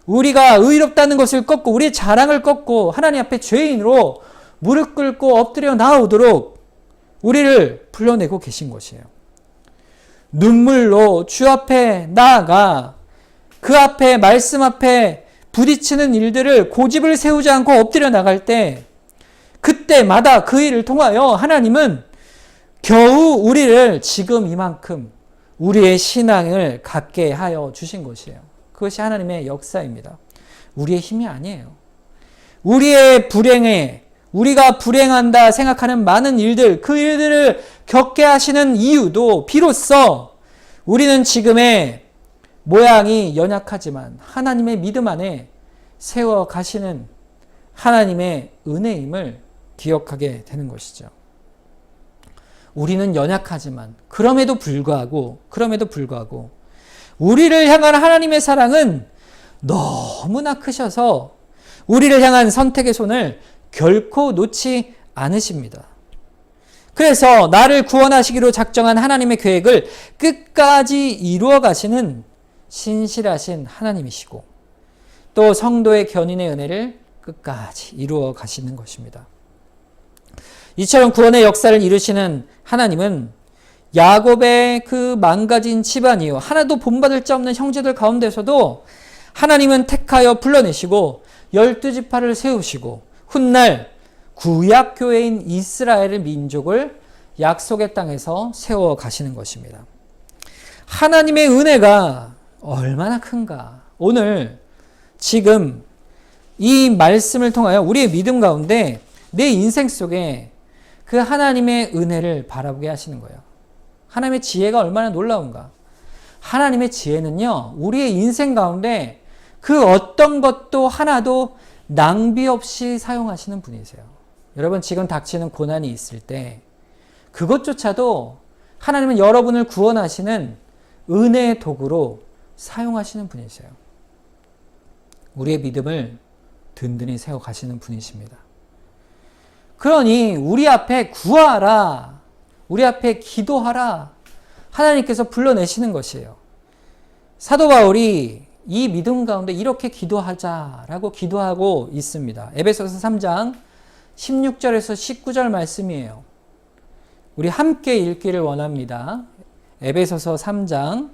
우리가 의롭다는 것을 꺾고 우리의 자랑을 꺾고 하나님 앞에 죄인으로 무릎 꿇고 엎드려 나오도록 우리를 불러내고 계신 것이에요. 눈물로 주 앞에 나아가 그 앞에 말씀 앞에 부딪히는 일들을 고집을 세우지 않고 엎드려 나갈 때 그때마다 그 일을 통하여 하나님은 겨우 우리를 지금 이만큼 우리의 신앙을 갖게 하여 주신 것이에요. 그것이 하나님의 역사입니다. 우리의 힘이 아니에요. 우리의 불행에 우리가 불행한다 생각하는 많은 일들, 그 일들을 겪게 하시는 이유도 비로소 우리는 지금의 모양이 연약하지만 하나님의 믿음 안에 세워 가시는 하나님의 은혜임을 기억하게 되는 것이죠. 우리는 연약하지만 그럼에도 불구하고 우리를 향한 하나님의 사랑은 너무나 크셔서 우리를 향한 선택의 손을 결코 놓지 않으십니다. 그래서 나를 구원하시기로 작정한 하나님의 계획을 끝까지 이루어 가시는 신실하신 하나님이시고 또 성도의 견인의 은혜를 끝까지 이루어 가시는 것입니다. 이처럼 구원의 역사를 이루시는 하나님은 야곱의 그 망가진 집안이요 하나도 본받을 자 없는 형제들 가운데서도 하나님은 택하여 불러내시고 12지파를 세우시고 훗날 구약교회인 이스라엘 민족을 약속의 땅에서 세워 가시는 것입니다. 하나님의 은혜가 얼마나 큰가. 오늘 지금 이 말씀을 통하여 우리의 믿음 가운데 내 인생 속에 그 하나님의 은혜를 바라보게 하시는 거예요. 하나님의 지혜가 얼마나 놀라운가. 하나님의 지혜는요, 우리의 인생 가운데 그 어떤 것도 하나도 낭비 없이 사용하시는 분이세요. 여러분, 지금 닥치는 고난이 있을 때 그것조차도 하나님은 여러분을 구원하시는 은혜의 도구로 사용하시는 분이세요. 우리의 믿음을 든든히 세워 가시는 분이십니다. 그러니 우리 앞에 구하라, 우리 앞에 기도하라 하나님께서 불러내시는 것이에요. 사도 바울이 이 믿음 가운데 이렇게 기도하자라고 기도하고 있습니다. 에베소서 3장 16절에서 19절 말씀이에요. 우리 함께 읽기를 원합니다. 에베소서 3장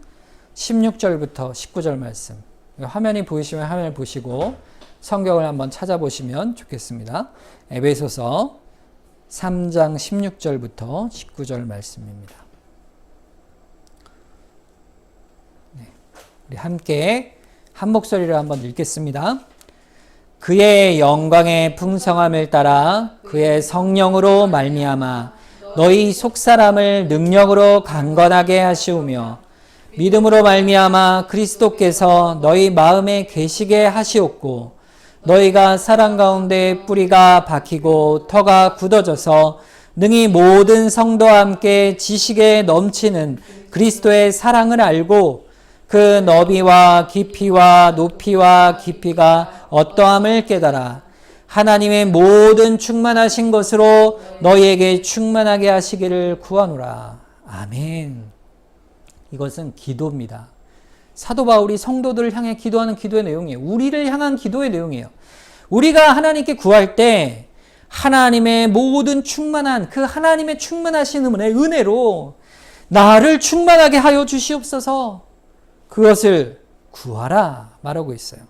16절부터 19절 말씀. 화면이 보이시면 화면을 보시고 성경을 한번 찾아보시면 좋겠습니다. 에베소서 3장 16절부터 19절 말씀입니다. 네, 우리 함께 한 목소리로 한번 읽겠습니다. 그의 영광의 풍성함을 따라 그의 성령으로 말미암아 너희 속사람을 능력으로 강건하게 하시오며 믿음으로 말미암아 그리스도께서 너희 마음에 계시게 하시옵고 너희가 사랑 가운데 뿌리가 박히고 터가 굳어져서 능히 모든 성도와 함께 지식에 넘치는 그리스도의 사랑을 알고 그 너비와 깊이와 높이와 깊이가 어떠함을 깨달아 하나님의 모든 충만하신 것으로 너희에게 충만하게 하시기를 구하노라. 아멘. 이것은 기도입니다. 사도 바울이 성도들을 향해 기도하는 기도의 내용이에요. 우리를 향한 기도의 내용이에요. 우리가 하나님께 구할 때 하나님의 모든 충만한 그 하나님의 충만하신 은혜로 나를 충만하게 하여 주시옵소서. 그것을 구하라 말하고 있어요.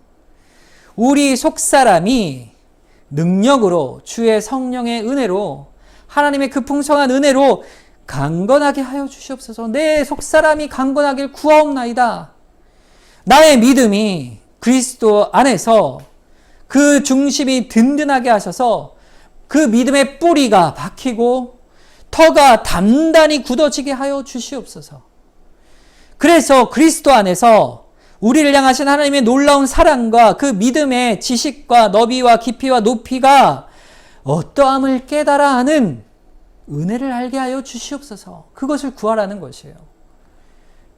우리 속사람이 능력으로 주의 성령의 은혜로 하나님의 그 풍성한 은혜로 강건하게 하여 주시옵소서. 내 속사람이 강건하길 구하옵나이다. 나의 믿음이 그리스도 안에서 그 중심이 든든하게 하셔서 그 믿음의 뿌리가 박히고 터가 단단히 굳어지게 하여 주시옵소서. 그래서 그리스도 안에서 우리를 향하신 하나님의 놀라운 사랑과 그 믿음의 지식과 너비와 깊이와 높이가 어떠함을 깨달아 하는 은혜를 알게 하여 주시옵소서. 그것을 구하라는 것이에요.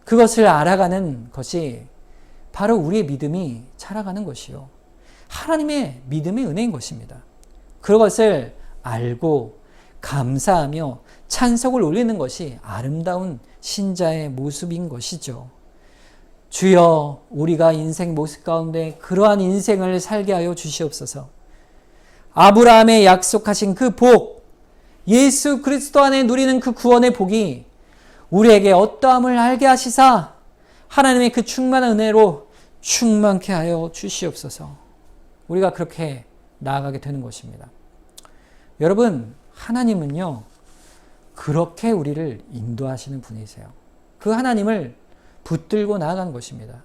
그것을 알아가는 것이 바로 우리의 믿음이 자라가는 것이요. 하나님의 믿음의 은혜인 것입니다. 그것을 알고 감사하며 찬송을 올리는 것이 아름다운 신자의 모습인 것이죠. 주여, 우리가 인생 모습 가운데 그러한 인생을 살게 하여 주시옵소서. 아브라함의 약속하신 그 복, 예수 그리스도 안에 누리는 그 구원의 복이 우리에게 어떠함을 알게 하시사 하나님의 그 충만한 은혜로 충만케 하여 주시옵소서. 우리가 그렇게 나아가게 되는 것입니다. 여러분, 하나님은요, 그렇게 우리를 인도하시는 분이세요. 그 하나님을 붙들고 나아가는 것입니다.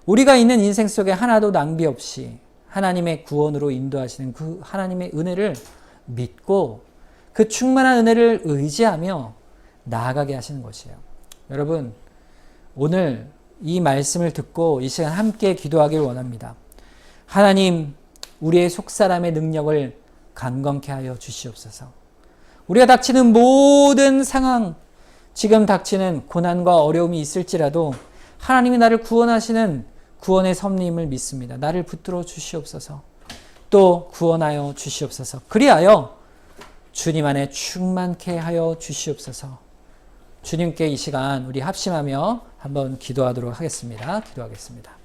우리가 있는 인생 속에 하나도 낭비 없이 하나님의 구원으로 인도하시는 그 하나님의 은혜를 믿고 그 충만한 은혜를 의지하며 나아가게 하시는 것이에요. 여러분, 오늘 이 말씀을 듣고 이 시간 함께 기도하길 원합니다. 하나님, 우리의 속사람의 능력을 강건케 하여 주시옵소서. 우리가 닥치는 모든 상황, 지금 닥치는 고난과 어려움이 있을지라도 하나님이 나를 구원하시는 구원의 섭리임을 믿습니다. 나를 붙들어 주시옵소서. 또 구원하여 주시옵소서. 그리하여 주님 안에 충만케 하여 주시옵소서. 주님께 이 시간 우리 합심하며 한번 기도하도록 하겠습니다. 기도하겠습니다.